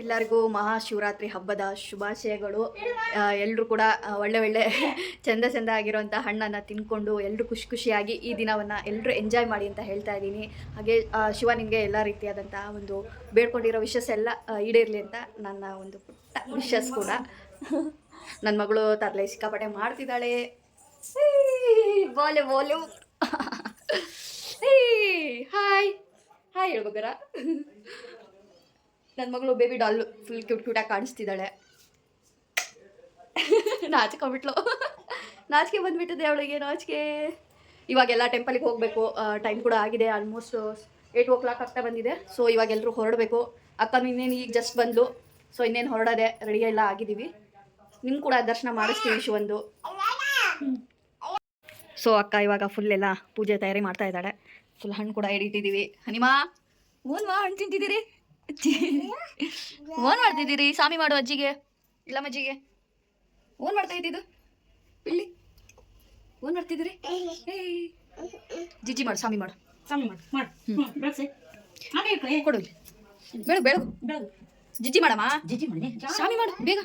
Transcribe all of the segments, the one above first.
ಎಲ್ಲರಿಗೂ ಮಹಾಶಿವರಾತ್ರಿ ಹಬ್ಬದ ಶುಭಾಶಯಗಳು. ಎಲ್ಲರೂ ಕೂಡ ಒಳ್ಳೆ ಚಂದ ಆಗಿರೋಂಥ ಹಣ್ಣನ್ನು ತಿನ್ಕೊಂಡು ಎಲ್ಲರೂ ಖುಷಿಯಾಗಿ ಈ ದಿನವನ್ನು ಎಲ್ಲರೂ ಎಂಜಾಯ್ ಮಾಡಿ ಅಂತ ಹೇಳ್ತಾ ಇದ್ದೀನಿ. ಹಾಗೆ ಶಿವ ನಿಮಗೆ ಎಲ್ಲ ರೀತಿಯಾದಂಥ ಒಂದು ಬೇಡ್ಕೊಂಡಿರೋ ವಿಷಸ್ ಎಲ್ಲ ಈಡೇರಲಿ ಅಂತ ನನ್ನ ಒಂದು ಪುಟ್ಟ ವಿಷಸ್ ಕೂಡ. ನನ್ನ ಮಗಳು ತರಲೆ ಸಿಕ್ಕಾಪಟ್ಟೆ ಮಾಡ್ತಿದ್ದಾಳೆ. ಬೋಲೆ ಹಾಯ್ ಹಾಯ್ ಹೇಳ್ಬೇಕಾರ. ನನ್ನ ಮಗಳು ಬೇಬಿ ಡಾಲ್ ಫುಲ್ ಕ್ಯೂಟಾಗಿ ಕಾಣಿಸ್ತಿದ್ದಾಳೆ. ನಾಚಿಕೆ ಬಂದುಬಿಟ್ಟಿದೆ ಅವಳಿಗೆ. ಇವಾಗೆಲ್ಲ ಟೆಂಪಲಿಗೆ ಹೋಗಬೇಕು. ಟೈಮ್ ಕೂಡ ಆಗಿದೆ, ಆಲ್ಮೋಸ್ಟ್ 8 o'clock ಆಗ್ತಾ ಬಂದಿದೆ. ಸೊ ಇವಾಗೆಲ್ಲರೂ ಹೊರಡಬೇಕು. ಅಕ್ಕನೂ ಇನ್ನೇನು ಈಗ ಜಸ್ಟ್ ಬಂದು, ಸೊ ಇನ್ನೇನು ಹೊರಡೋದೆ, ರೆಡಿ ಎಲ್ಲ ಆಗಿದ್ದೀವಿ. ನಿಮ್ಗೆ ಕೂಡ ದರ್ಶನ ಮಾಡಿಸ್ತೀವಿ ಶಿವಂದು. ಸೊ ಅಕ್ಕ ಇವಾಗ ಫುಲ್ ಎಲ್ಲ ಪೂಜೆ ತಯಾರಿ ಮಾಡ್ತಾ ಇದ್ದಾಳೆ. ಫುಲ್ ಹಣ್ಣು ಕೂಡ ಹಿಡಿತಿದ್ದೀವಿ. ಹನಿಮಾ ಹಣ್ಣು ತಿಂತಿದ್ದೀರಿ? ಓನ್ ಮಾಡ್ತಿದ್ದೀರಿ? ಸ್ವಾಮಿ ಮಾಡು ಅಜ್ಜಿಗೆ, ಇಲ್ಲ ಮಜ್ಜಿಗೆ ಓನ್ ಮಾಡ್ತಾ ಇದ್ದಿದ್ದು ಇಲ್ಲಿ ಓನ್ ಮಾಡ್ತಿದ್ದೀರಿ? ಜಿಜ್ಜಿ ಮಾಡು, ಸ್ವಾಮಿ ಮಾಡು, ಕೊಡು ಬೆಳಗು ಜಿಜ್ಜಿ ಮಾಡಮ್ಮ, ಸ್ವಾಮಿ ಮಾಡು ಬೇಗ.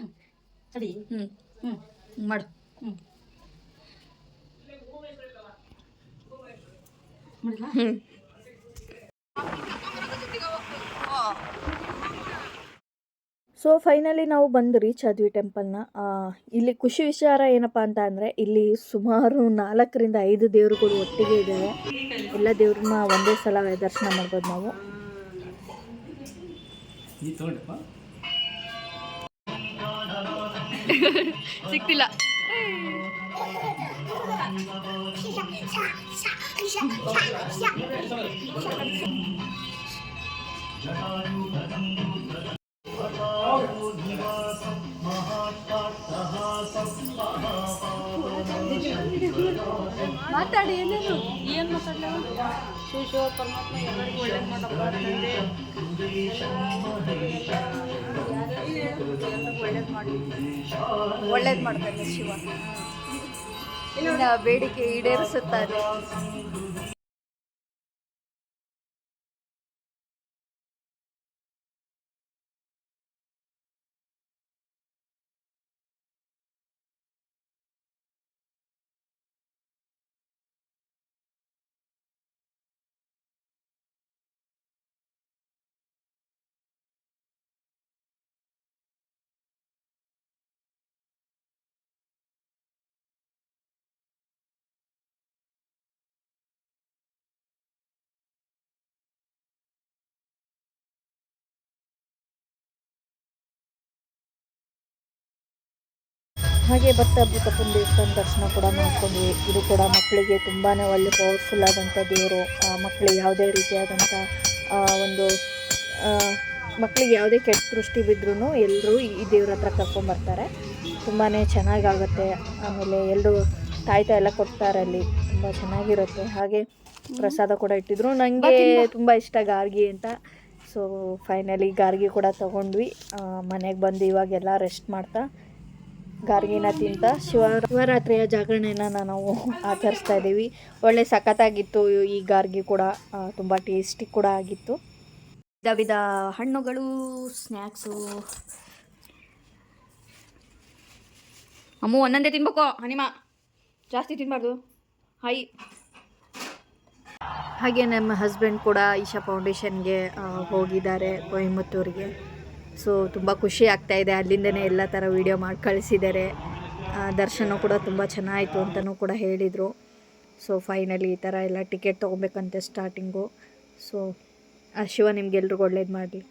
ಮಾಡು. ಸೊ ಫೈನಲಿ ನಾವು ಬಂದು ರೀಚ್ ಆದ್ವಿ ಟೆಂಪಲ್ನ. ಇಲ್ಲಿ ಖುಷಿ ವಿಚಾರ ಏನಪ್ಪ ಅಂತ ಅಂದರೆ, ಇಲ್ಲಿ ಸುಮಾರು 4ರಿಂದ 5 ದೇವರುಗಳು ಒಟ್ಟಿಗೆ ಇದ್ದಾವೆ. ಎಲ್ಲ ದೇವ್ರನ್ನ ಒಂದೇ ಸಲ ದರ್ಶನ ಮಾಡ್ಬೋದು ನಾವು. ಸಿಕ್ತಿಲ್ಲ. ಮಾತಾಡಿ, ಏನೇನು ಏನು ಮಾತಾಡಲ? ಶಿವ ಪರಮಾತ್ಮ ಎಲ್ಲರಿಗೂ ಒಳ್ಳೇದು ಮಾಡಪ್ಪ, ಒಳ್ಳೇದು ಮಾಡ್ತಾನೆ ಶಿವ. ಇಲ್ಲಿನ ಬೇಡಿಕೆ ಈಡೇರಿಸುತ್ತಾರೆ. ಹಾಗೆ ಭಕ್ತಪ್ಪನ ದೇವಸ್ಥಾನ ದರ್ಶನ ಕೂಡ ಮಾಡ್ಕೊಂಡ್ವಿ. ಇದು ಕೂಡ ಮಕ್ಕಳಿಗೆ ತುಂಬಾ ಒಳ್ಳೆ ಪವರ್ಫುಲ್ ಆದಂಥ ದೇವರು. ಮಕ್ಕಳಿಗೆ ಯಾವುದೇ ರೀತಿಯಾದಂಥ ಒಂದು ಮಕ್ಕಳಿಗೆ ಯಾವುದೇ ಕೆಟ್ಟ ದೃಷ್ಟಿ ಬಿದ್ದರೂ ಎಲ್ಲರೂ ಈ ದೇವ್ರ ಹತ್ರ ಕರ್ಕೊಂಬರ್ತಾರೆ. ತುಂಬಾ ಚೆನ್ನಾಗಾಗುತ್ತೆ. ಆಮೇಲೆ ಎಲ್ಲರೂ ತಾಯ್ತಾ ಎಲ್ಲ ಕೊಡ್ತಾರೆ, ಅಲ್ಲಿ ತುಂಬ ಚೆನ್ನಾಗಿರುತ್ತೆ. ಹಾಗೆ ಪ್ರಸಾದ ಕೂಡ ಇಟ್ಟಿದ್ರು. ನನಗೆ ತುಂಬ ಇಷ್ಟ ಗಾರ್ಗಿ ಅಂತ. ಸೊ ಫೈನಲಿ ಗಾರ್ಗಿ ಕೂಡ ತೊಗೊಂಡ್ವಿ. ಮನೆಗೆ ಬಂದು ಇವಾಗೆಲ್ಲ ರೆಸ್ಟ್ ಮಾಡ್ತಾ ಗಾರ್ಗಿನ ತಿಂತ ಶಿವರಾತ್ರಿಯ ಜಾಗರಣೆನ ನಾವು ಆಚರಿಸ್ತಾ ಇದ್ದೀವಿ. ಒಳ್ಳೆ ಸಖತ್ತಾಗಿತ್ತು ಈ ಗಾರ್ಗಿ ಕೂಡ. ತುಂಬ ಟೇಸ್ಟಿ ಕೂಡ ಆಗಿತ್ತು. ವಿಧ ಹಣ್ಣುಗಳು, ಸ್ನ್ಯಾಕ್ಸು. ಅಮ್ಮು ಒಂದೊಂದೇ ತಿನ್ಬೇಕು, ಹನಿಮಾ ಜಾಸ್ತಿ ತಿನ್ನಬಾರ್ದು. ಹಾಗೆ ನಮ್ಮ ಹಸ್ಬೆಂಡ್ ಕೂಡ ಈಶಾ ಫೌಂಡೇಶನ್ಗೆ ಹೋಗಿದ್ದಾರೆ, ಕೊಯಮತ್ತೂರಿಗೆ. ಸೊ ತುಂಬ ಖುಷಿ ಆಗ್ತಾಯಿದೆ. ಅಲ್ಲಿಂದನೇ ಎಲ್ಲ ಥರ ವೀಡಿಯೋ ಮಾಡಿ ಕಳಿಸಿದ್ದಾರೆ. ದರ್ಶನ ಕೂಡ ತುಂಬ ಚೆನ್ನಾಯಿತು ಅಂತಲೂ ಕೂಡ ಹೇಳಿದರು. ಸೊ ಫೈನಲಿ ಈ ಥರ ಎಲ್ಲ ಟಿಕೆಟ್ ತೊಗೊಬೇಕಂತೆ ಸ್ಟಾರ್ಟಿಂಗು. ಸೊ ಶಿವ ನಿಮ್ಗೆಲ್ರಿಗೂ ಒಳ್ಳೇದು ಮಾಡಲಿ.